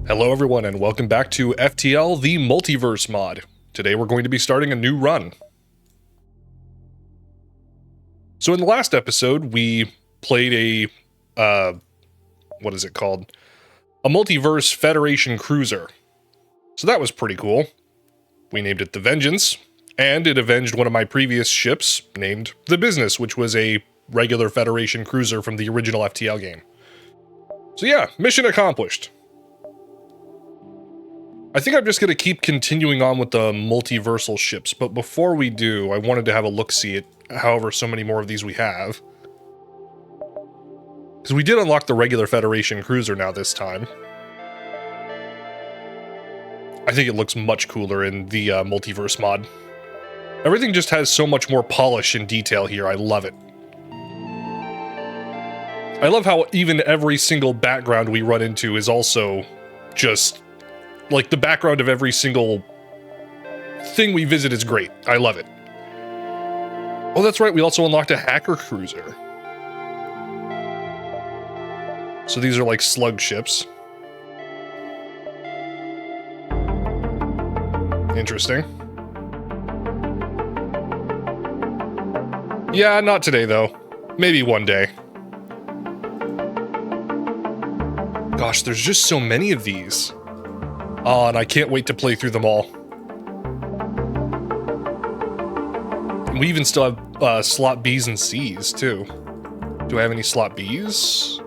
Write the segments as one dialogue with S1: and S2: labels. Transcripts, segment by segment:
S1: Hello everyone and welcome back to FTL, the Multiverse mod. Today we're going to be starting a new run. So in the last episode, we played what is it called? A Multiverse Federation Cruiser. So that was pretty cool. We named it the Vengeance, and it avenged one of my previous ships, named the Business, which was a regular Federation Cruiser from the original FTL game. So yeah, mission accomplished. I think I'm just going to keep continuing on with the multiversal ships, but before we do, I wanted to have a look-see at however so many more of these we have. Because we did unlock the regular Federation Cruiser now this time. I think it looks much cooler in the multiverse mod. Everything just has so much more polish and detail here, I love it. I love how even every single background we run into is also just... like, the background of every single thing we visit is great. I love it. Oh, that's right, we also unlocked a hacker cruiser. So these are like slug ships. Interesting. Yeah, not today, though. Maybe one day. Gosh, there's just so many of these. Oh, and I can't wait to play through them all. We even still have slot Bs and Cs, too. Do I have any slot Bs?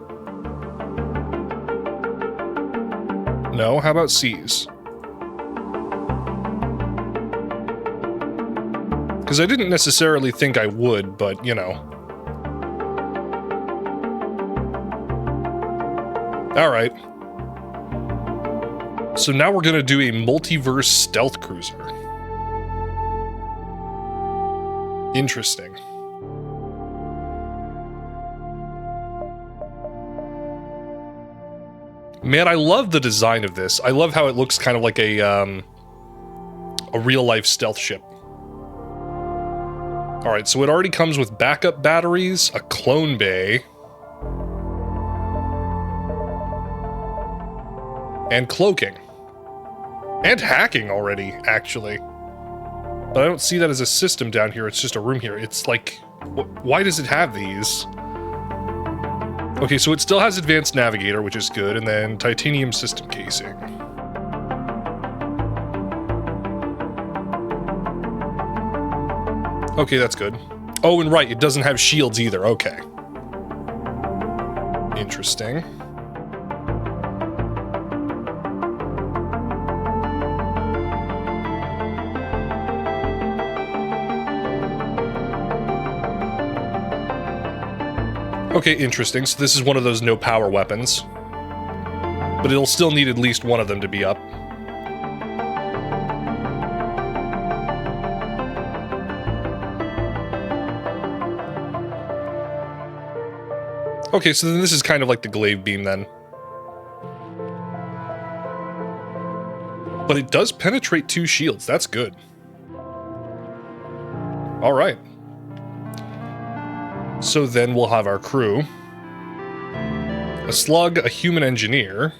S1: No? How about Cs? Because I didn't necessarily think I would, but, you know. Alright. So now we're gonna do a multiverse stealth cruiser. Interesting. Man, I love the design of this. I love how it looks kind of like a real-life stealth ship. Alright, so it already comes with backup batteries, a clone bay, and cloaking. And hacking already, actually. But I don't see that as a system down here, it's just a room here. It's like, why does it have these? Okay, so it still has advanced navigator, which is good, and then titanium system casing. Okay, that's good. Oh, and right, it doesn't have shields either, okay. Interesting. Okay, interesting. So this is one of those no power weapons. But it'll still need at least one of them to be up. Okay, so then this is kind of like the glaive beam then. But it does penetrate 2 shields, that's good. Alright. So then we'll have our crew. A slug, a human engineer.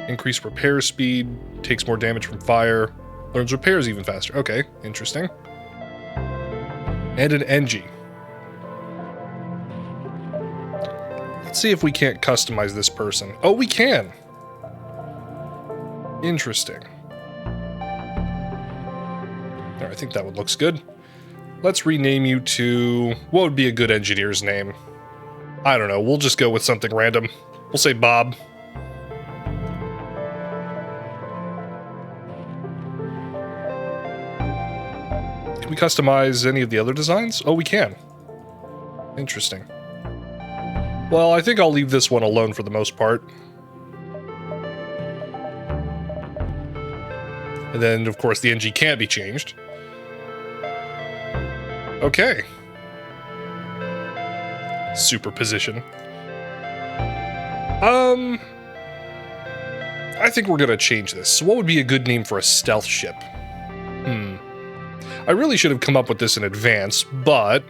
S1: Increased repair speed, takes more damage from fire, learns repairs even faster. Okay, interesting. And an NG. Let's see if we can't customize this person. Oh, we can! Interesting. There, I think that one looks good. Let's rename you to... what would be a good engineer's name? I don't know, we'll just go with something random. We'll say Bob. Can we customize any of the other designs? Oh, we can. Interesting. Well, I think I'll leave this one alone for the most part. And then, of course, the NG can't be changed. Okay. Superposition. I think we're gonna change this. So what would be a good name for a stealth ship? I really should have come up with this in advance, but...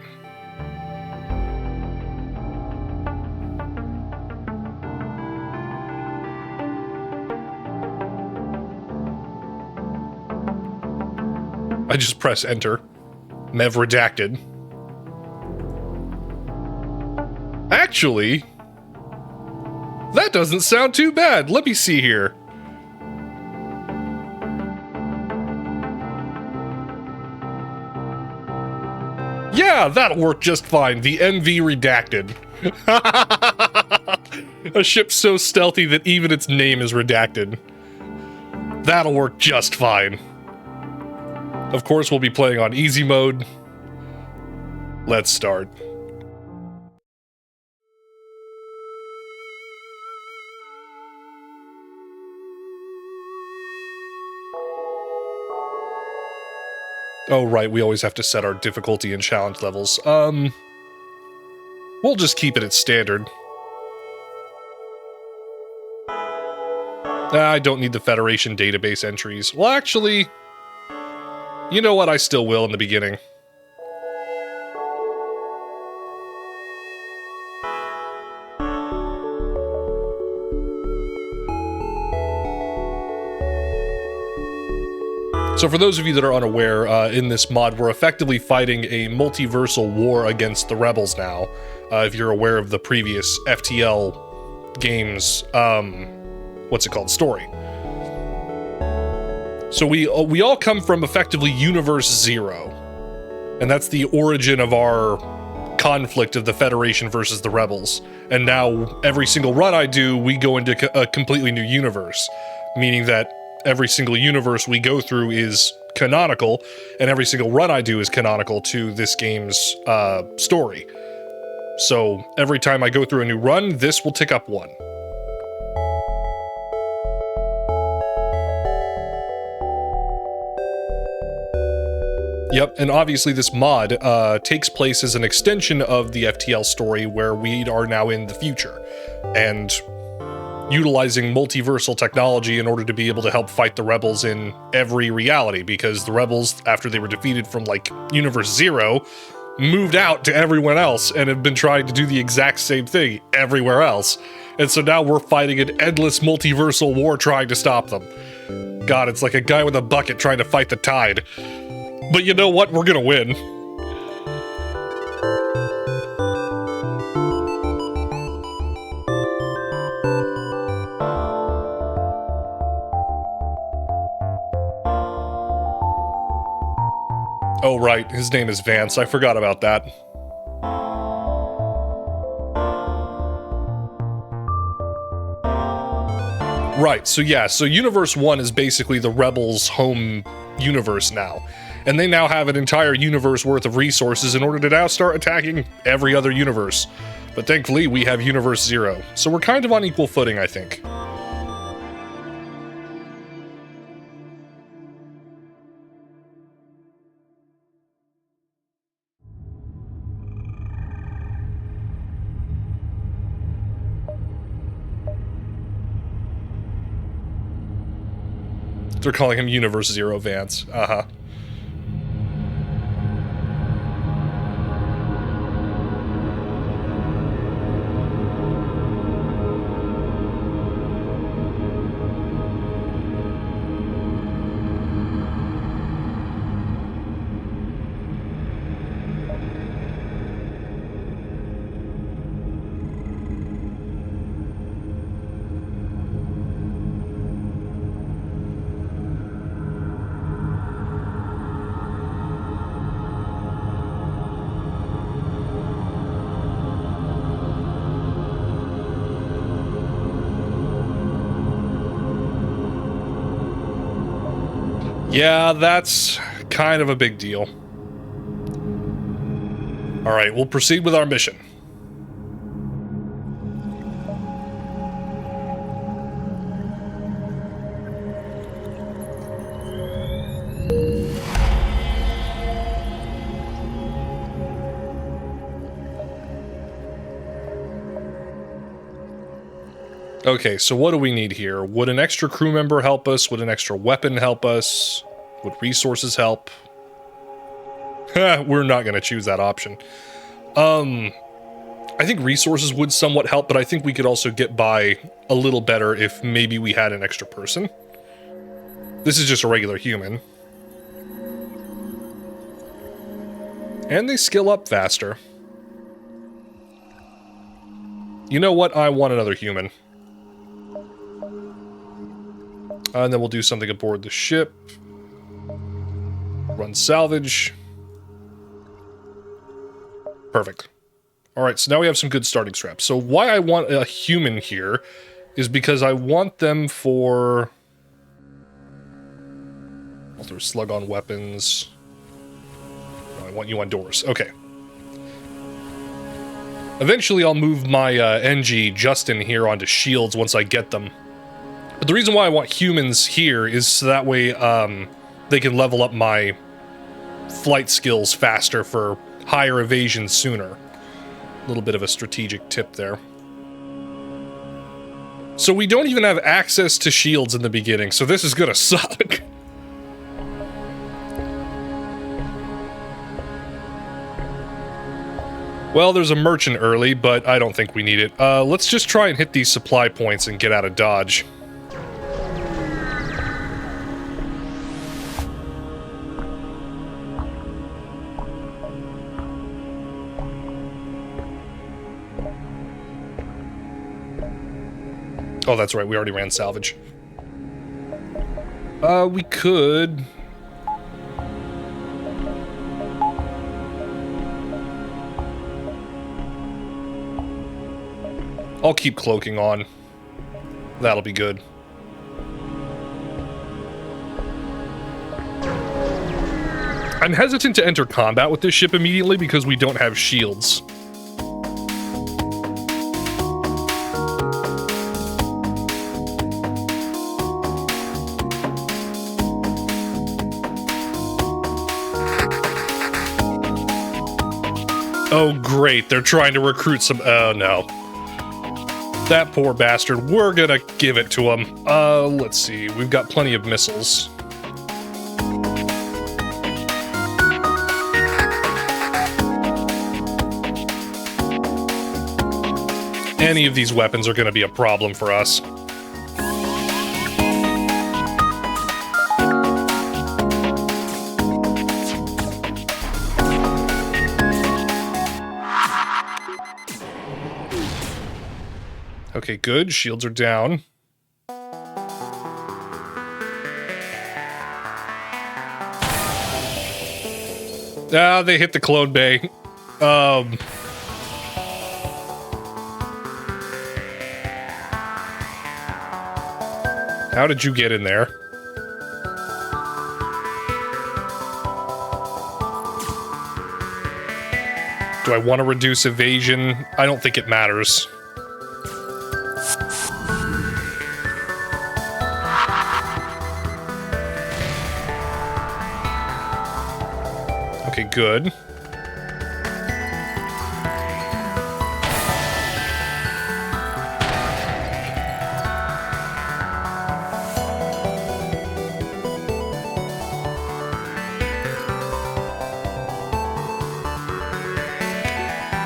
S1: I just press enter. Mev redacted. Actually, that doesn't sound too bad. Let me see here. Yeah, that'll work just fine. The MV redacted. A ship so stealthy that even its name is redacted. That'll work just fine. Of course, we'll be playing on easy mode. Let's start. Oh, right, we always have to set our difficulty and challenge levels. We'll just keep it at standard. I don't need the Federation database entries. Well, actually, you know what? I still will in the beginning. So for those of you that are unaware, in this mod, we're effectively fighting a multiversal war against the rebels now. If you're aware of the previous FTL games, what's it called? Story. So we all come from effectively Universe Zero. And that's the origin of our conflict of the Federation versus the rebels. And now every single run I do, we go into a completely new universe. Meaning that every single universe we go through is canonical, and every single run I do is canonical to this game's story. So every time I go through a new run, this will tick up one. Yep, and obviously this mod takes place as an extension of the FTL story where we are now in the future, and utilizing multiversal technology in order to be able to help fight the rebels in every reality, because the rebels, after they were defeated from, like, Universe Zero, moved out to everyone else and have been trying to do the exact same thing everywhere else. And so now we're fighting an endless multiversal war trying to stop them. God, it's like a guy with a bucket trying to fight the tide. But you know what? We're gonna win. Oh, right. His name is Vance. I forgot about that. Right, so yeah, so Universe 1 is basically the Rebels' home universe now. And they now have an entire universe worth of resources in order to now start attacking every other universe. But thankfully, we have Universe 0. So we're kind of on equal footing, I think. They're calling him Universe 0 Vance. Uh-huh. Yeah, that's kind of a big deal. Alright, we'll proceed with our mission. Okay, so what do we need here? Would an extra crew member help us? Would an extra weapon help us? Would resources help? We're not going to choose that option. I think resources would somewhat help, but I think we could also get by a little better if maybe we had an extra person. This is just a regular human. And they skill up faster. You know what? I want another human. And then we'll do something aboard the ship. Run salvage. Perfect. Alright, so now we have some good starting straps. So why I want a human here is because I want them for... I'll throw slug-on weapons. Oh, I want you on doors. Okay. Eventually I'll move my NG Justin here onto shields once I get them. But the reason why I want humans here is so that way they can level up my flight skills faster for higher evasion sooner. A little bit of a strategic tip there. So we don't even have access to shields in the beginning, so this is gonna suck. Well, there's a merchant early, but I don't think we need it. Let's just try and hit these supply points and get out of Dodge. Oh, that's right, we already ran salvage. We could... I'll keep cloaking on. That'll be good. I'm hesitant to enter combat with this ship immediately because we don't have shields. Oh great, they're trying to recruit some- oh no. That poor bastard, we're gonna give it to him. Let's see, we've got plenty of missiles. Any of these weapons are gonna be a problem for us. Okay, good. Shields are down. Ah, they hit the clone bay. How did you get in there? Do I want to reduce evasion? I don't think it matters. Okay, good.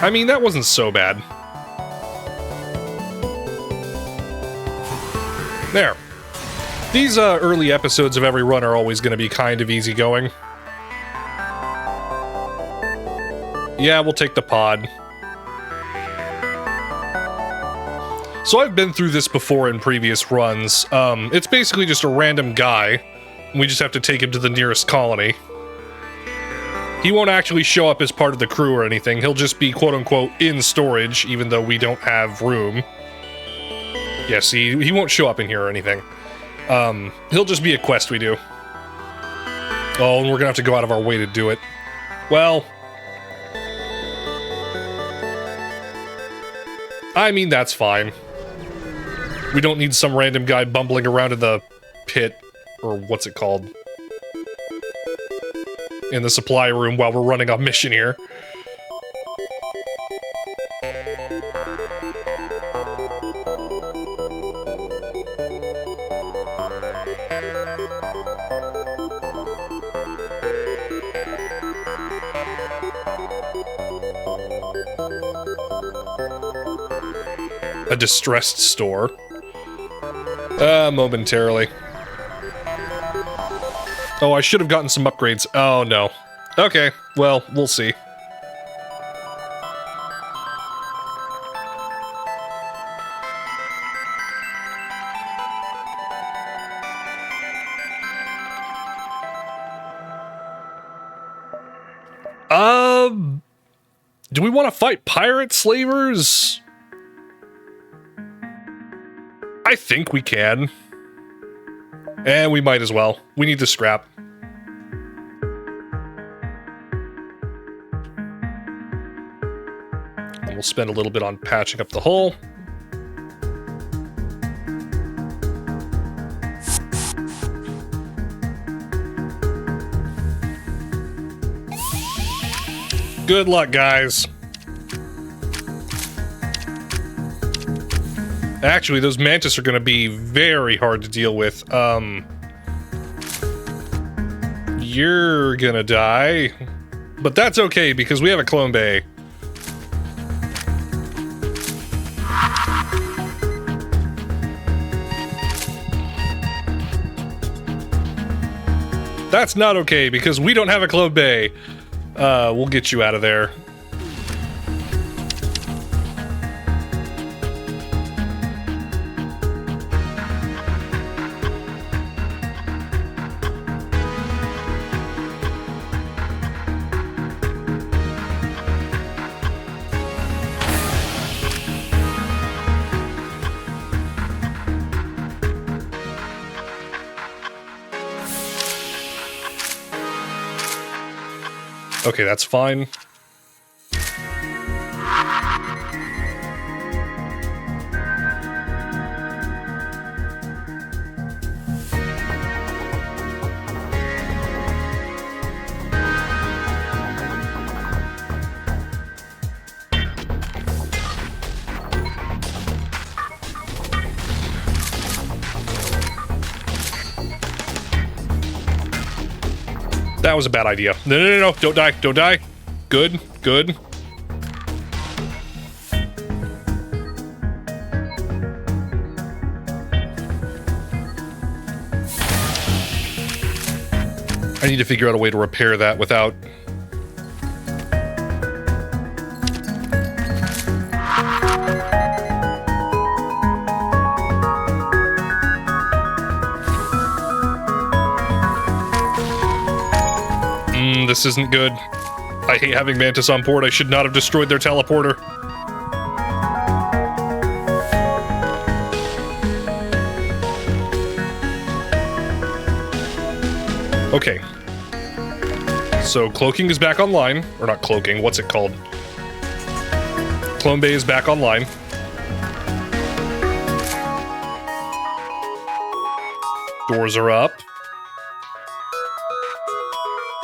S1: I mean, that wasn't so bad. There. These early episodes of every run are always going to be kind of easygoing. Yeah, we'll take the pod. So I've been through this before in previous runs. It's basically just a random guy. We just have to take him to the nearest colony. He won't actually show up as part of the crew or anything. He'll just be quote-unquote in storage, even though we don't have room. Yeah, see, he won't show up in here or anything. He'll just be a quest we do. Oh, and we're gonna have to go out of our way to do it. Well... I mean, that's fine. We don't need some random guy bumbling around in the pit, or what's it called? In the supply room while we're running a mission here. A distressed store. Momentarily. Oh, I should have gotten some upgrades. Oh, no. Okay, well, we'll see. Do we want to fight pirate slavers? I think we can. And we might as well. We need the scrap. And we'll spend a little bit on patching up the hull. Good luck, guys. Actually, those mantis are going to be very hard to deal with. You're gonna die. But that's okay, because we have a clone bay. That's not okay, because we don't have a clone bay. We'll get you out of there. Okay, that's fine. That was a bad idea. No, don't die, don't die. Good, good. I need to figure out a way to repair that without... This isn't good. I hate having Mantis on board. I should not have destroyed their teleporter. Okay. So cloaking is back online. Or not cloaking, what's it called? Clone Bay is back online. Doors are up.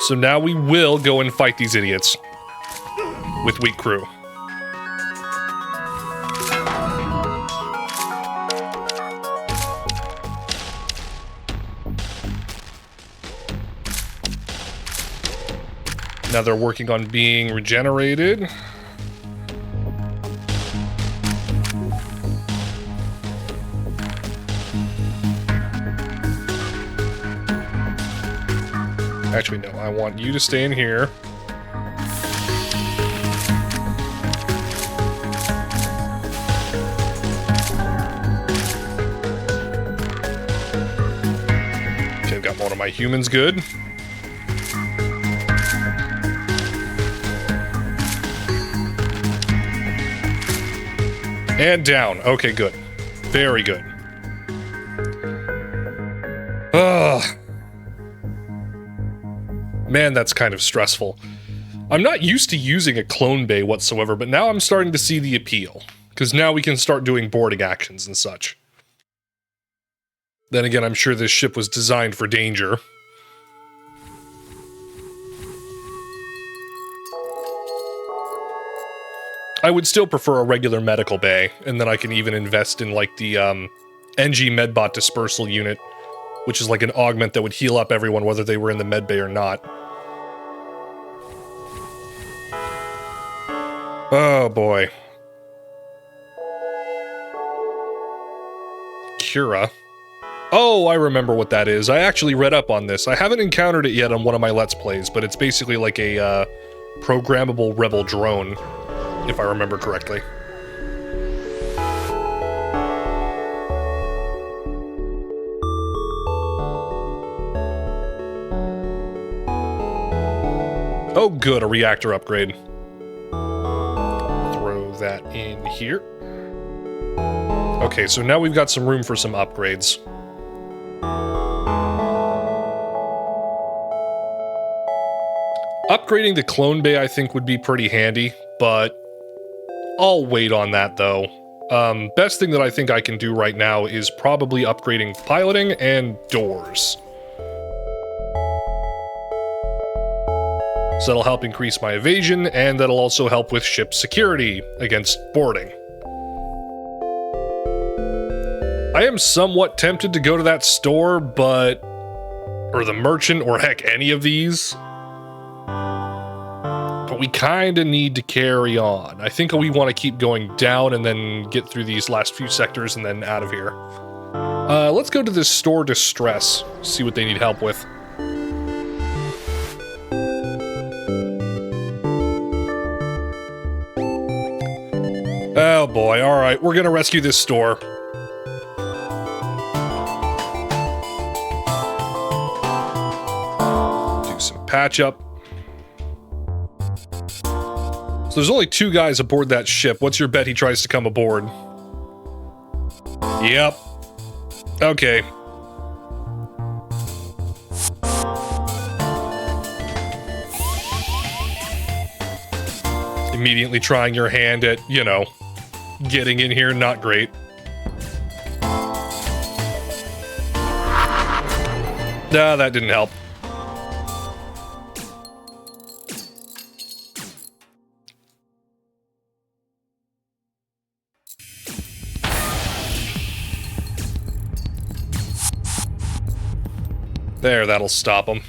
S1: So now we will go and fight these idiots with weak crew. Now they're working on being regenerated. Actually, no, I want you to stay in here. Okay, I've got one of my humans good. And down. Okay, good. Very good. Ugh. Man, that's kind of stressful. I'm not used to using a clone bay whatsoever, but now I'm starting to see the appeal. Because now we can start doing boarding actions and such. Then again, I'm sure this ship was designed for danger. I would still prefer a regular medical bay, and then I can even invest in like the NG Medbot Dispersal Unit, which is like an augment that would heal up everyone whether they were in the med bay or not. Oh boy. Cura. Oh, I remember what that is. I actually read up on this. I haven't encountered it yet on one of my Let's Plays, but it's basically like a programmable rebel drone, if I remember correctly. Oh good, a reactor upgrade. that in here. Okay, so now we've got some room for some upgrades. Upgrading the clone bay I think would be pretty handy, but I'll wait on that though. Best thing that I think I can do right now is probably upgrading piloting and doors. So that'll help increase my evasion, and that'll also help with ship security against boarding. I am somewhat tempted to go to that store, or the merchant, or heck, any of these. But we kinda need to carry on. I think we want to keep going down and then get through these last few sectors and then out of here. Let's go to this store distress, see what they need help with. Oh boy, alright, we're gonna rescue this store. Do some patch up. So there's only 2 guys aboard that ship. What's your bet he tries to come aboard? Yep. Okay. Immediately trying your hand at, you know, getting in here, not great. Nah, that didn't help. There, that'll stop them.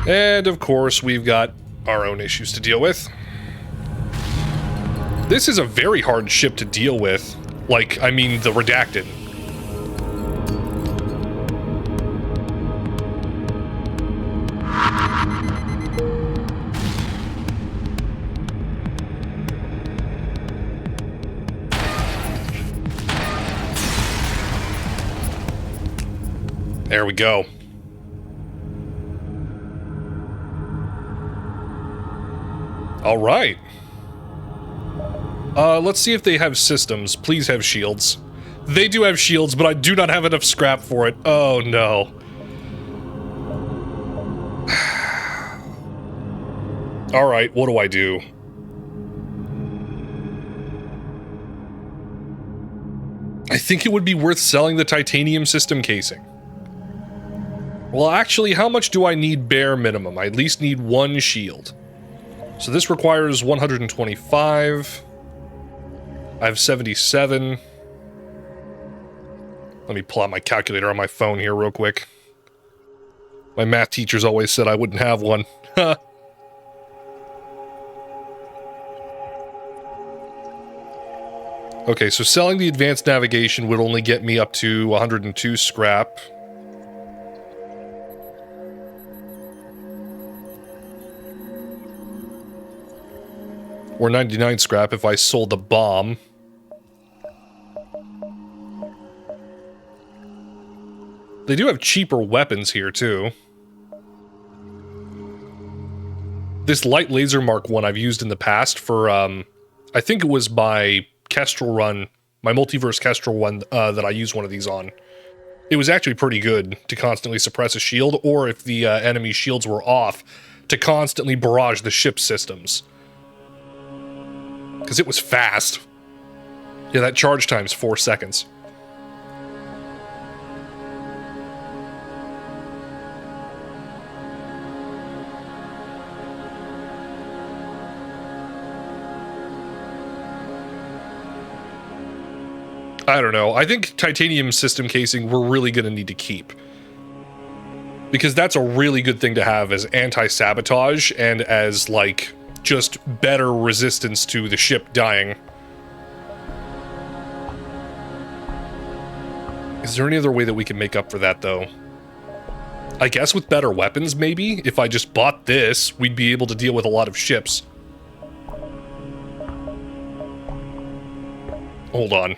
S1: And of course, we've got our own issues to deal with. This is a very hard ship to deal with. Like, I mean, the Redacted. There we go. All right. Let's see if they have systems. Please have shields. They do have shields, but I do not have enough scrap for it. Oh, no. All right, what do I do? I think it would be worth selling the titanium system casing. Well, actually, how much do I need bare minimum? I at least need 1 shield. So this requires 125. I have 77. Let me pull out my calculator on my phone here real quick. My math teachers always said I wouldn't have one. Okay, so selling the advanced navigation would only get me up to 102 scrap. Or 99 scrap if I sold the bomb. They do have cheaper weapons here, too. This light laser Mark 1 I've used in the past for, I think it was my Kestrel run, my multiverse Kestrel one that I used one of these on. It was actually pretty good to constantly suppress a shield, or if the enemy shields were off, to constantly barrage the ship's systems. Because it was fast. Yeah, that charge time's 4 seconds. I don't know. I think titanium system casing we're really going to need to keep. Because that's a really good thing to have as anti-sabotage and as, like, just better resistance to the ship dying. Is there any other way that we can make up for that, though? I guess with better weapons, maybe? If I just bought this, we'd be able to deal with a lot of ships. Hold on.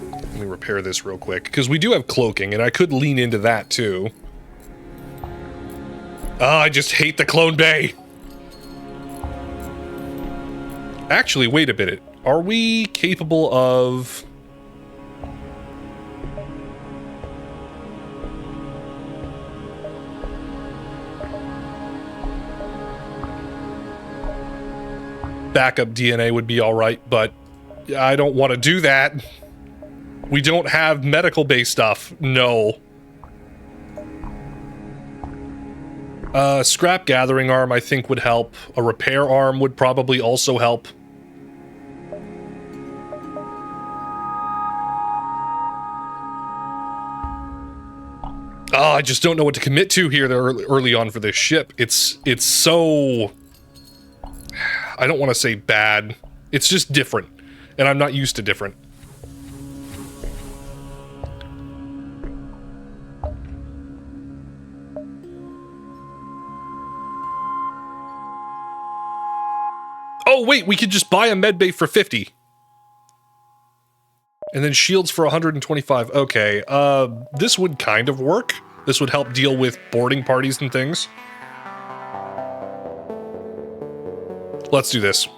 S1: Let me repair this real quick, because we do have cloaking, and I could lean into that, too. Oh, I just hate the clone bay! Actually, wait a minute. Are we capable of... Backup DNA would be alright, but I don't want to do that. We don't have medical-based stuff. No. Scrap gathering arm, I think, would help. A repair arm would probably also help. Oh, I just don't know what to commit to here early on for this ship. It's so... I don't want to say bad. It's just different. And I'm not used to different. Oh, wait, we could just buy a medbay for 50. And then shields for 125. Okay, this would kind of work. This would help deal with boarding parties and things. Let's do this.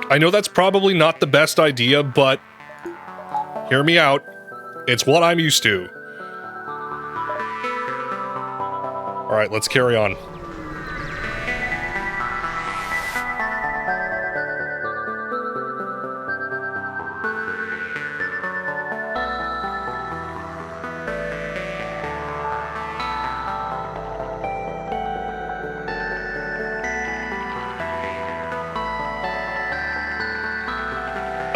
S1: I know that's probably not the best idea, but hear me out. It's what I'm used to. Alright, let's carry on.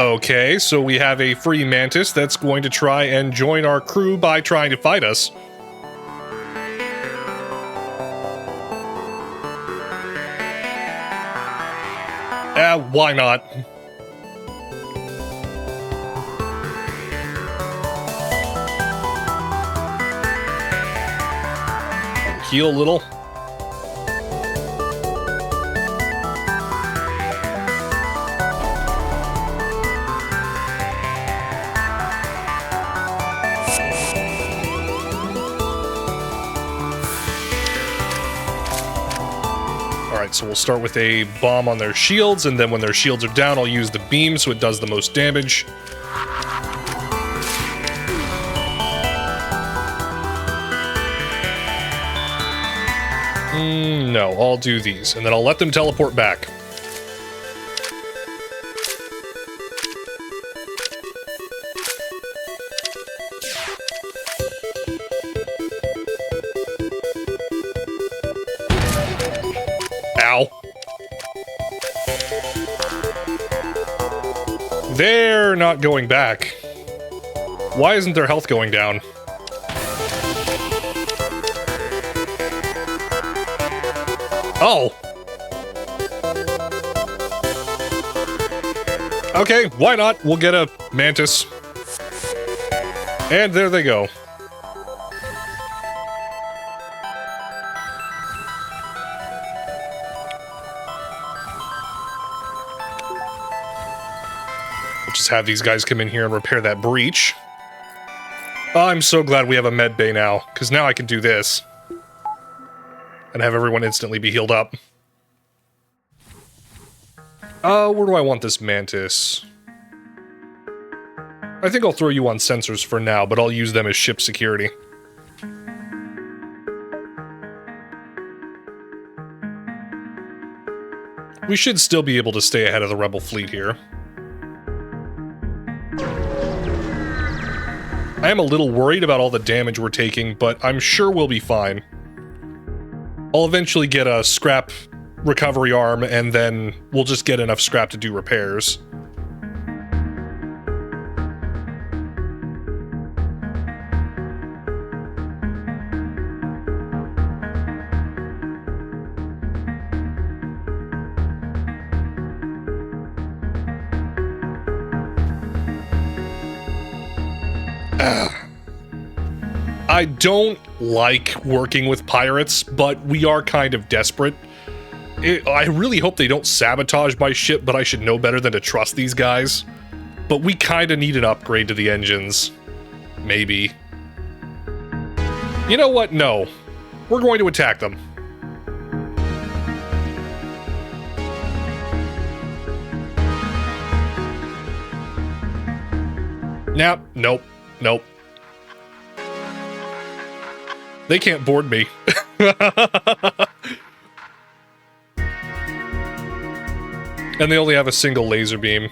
S1: Okay, so we have a free mantis that's going to try and join our crew by trying to fight us. Why not? Heal a little. So we'll start with a bomb on their shields, and then when their shields are down, I'll use the beam so it does the most damage. No, I'll do these, and then I'll let them teleport back. They're not going back. Why isn't their health going down? Oh! Okay, why not? We'll get a mantis. And there they go. Just have these guys come in here and repair that breach. Oh, I'm so glad we have a med bay now, because now I can do this. And have everyone instantly be healed up. Where do I want this mantis? I think I'll throw you on sensors for now, but I'll use them as ship security. We should still be able to stay ahead of the rebel fleet here. I am a little worried about all the damage we're taking, but I'm sure we'll be fine. I'll eventually get a scrap recovery arm, and then we'll just get enough scrap to do repairs. I don't like working with pirates, but we are kind of desperate. I really hope they don't sabotage my ship, but I should know better than to trust these guys. But we kind of need an upgrade to the engines. Maybe. You know what? No. We're going to attack them. Nah, nope, nope. They can't board me. And they only have a single laser beam.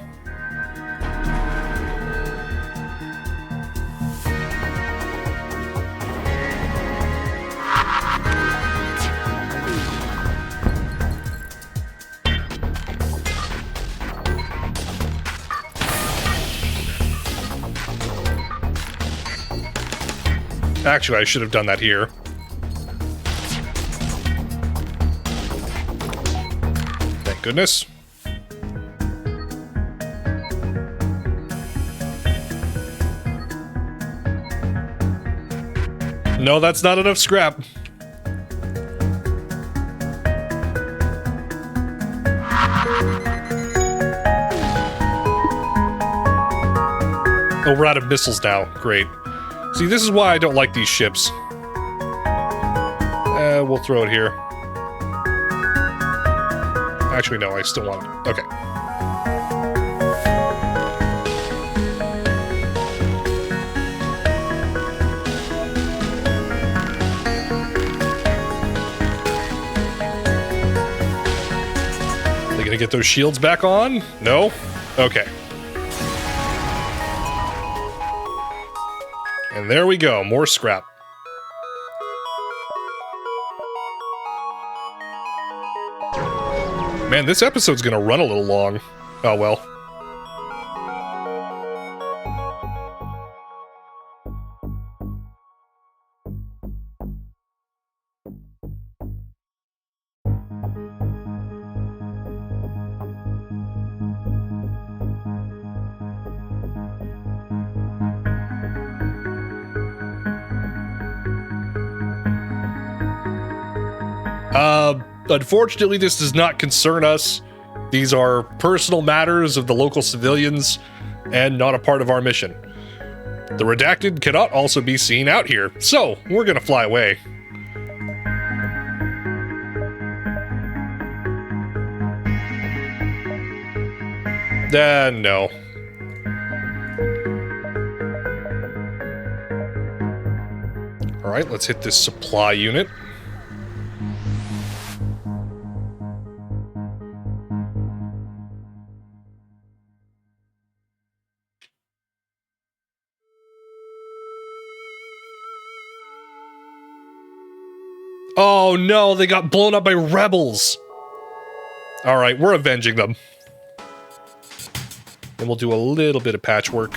S1: Actually, I should have done that here. Thank goodness. No, that's not enough scrap. Oh, we're out of missiles now. Great. See, this is why I don't like these ships. We'll throw it here. Actually, no, I still want it. Okay. They gonna get those shields back on? No? Okay. And there we go, more scrap. Man, this episode's gonna run a little long. Oh well. Unfortunately, this does not concern us. These are personal matters of the local civilians and not a part of our mission. The Redacted cannot also be seen out here, so we're gonna fly away. No. Alright, let's hit this supply unit. Oh no, they got blown up by rebels! Alright, we're avenging them. And we'll do a little bit of patchwork.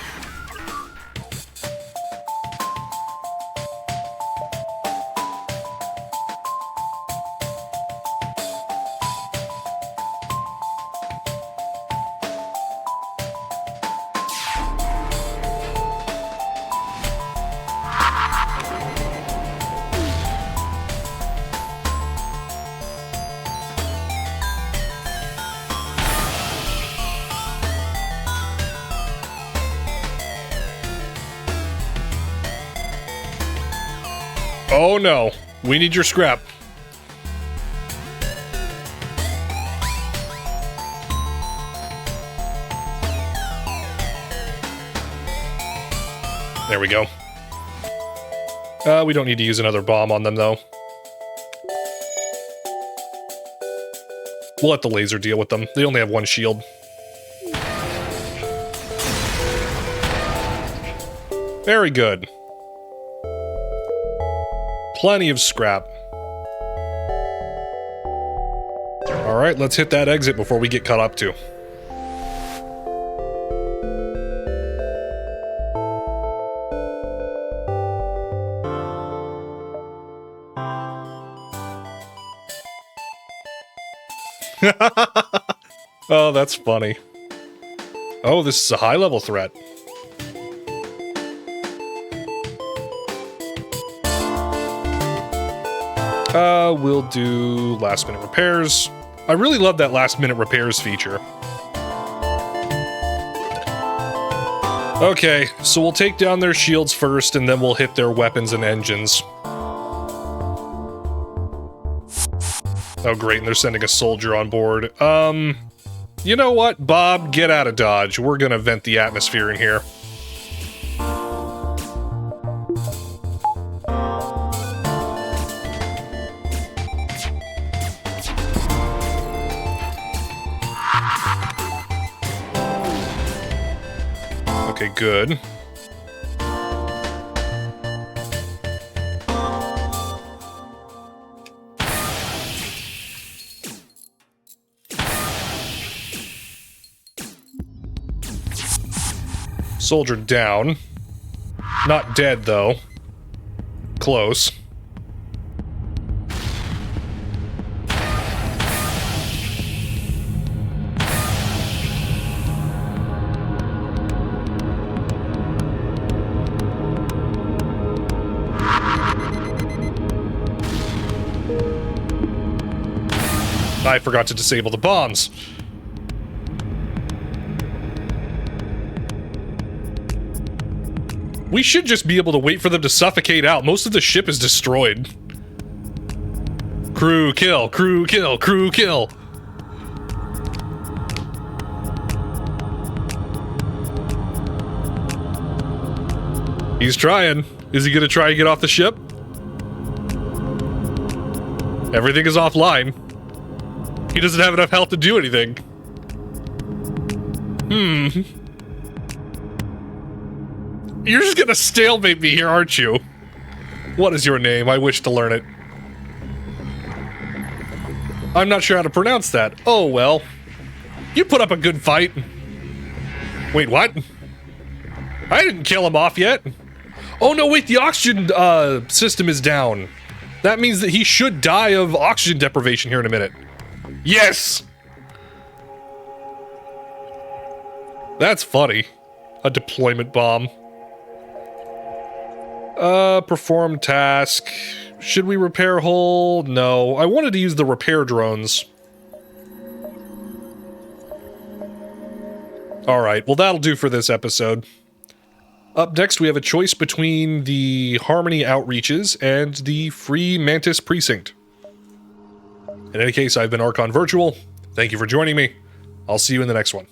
S1: Oh no, we need your scrap. There we go. We don't need to use another bomb on them though. We'll let the laser deal with them. They only have one shield. Very good. Plenty of scrap. Alright, let's hit that exit before we get caught up to. Oh, that's funny. Oh, this is a high-level threat. We'll do last-minute repairs. I really love that last-minute repairs feature. Okay, so we'll take down their shields first, and then we'll hit their weapons and engines. Oh, great, and they're sending a soldier on board. You know what, Bob? Get out of Dodge. We're gonna vent the atmosphere in here. Okay, good. Soldier down. Not dead, though. Close. I forgot to disable the bombs. We should just be able to wait for them to suffocate out. Most of the ship is destroyed. Crew kill, crew kill, crew kill. He's trying. Is he gonna try and get off the ship? Everything is offline. He doesn't have enough health to do anything. You're just gonna stalemate me here, aren't you? What is your name? I wish to learn it. I'm not sure how to pronounce that. Oh, well. You put up a good fight. Wait, what? I didn't kill him off yet. Oh, no, wait, the oxygen system is down. That means that he should die of oxygen deprivation here in a minute. Yes! That's funny. A deployment bomb. Perform task. Should we repair hull? No. I wanted to use the repair drones. Alright, well that'll do for this episode. Up next we have a choice between the Harmony Outreaches and the Free Mantis Precinct. In any case, I've been Archon Virtual. Thank you for joining me. I'll see you in the next one.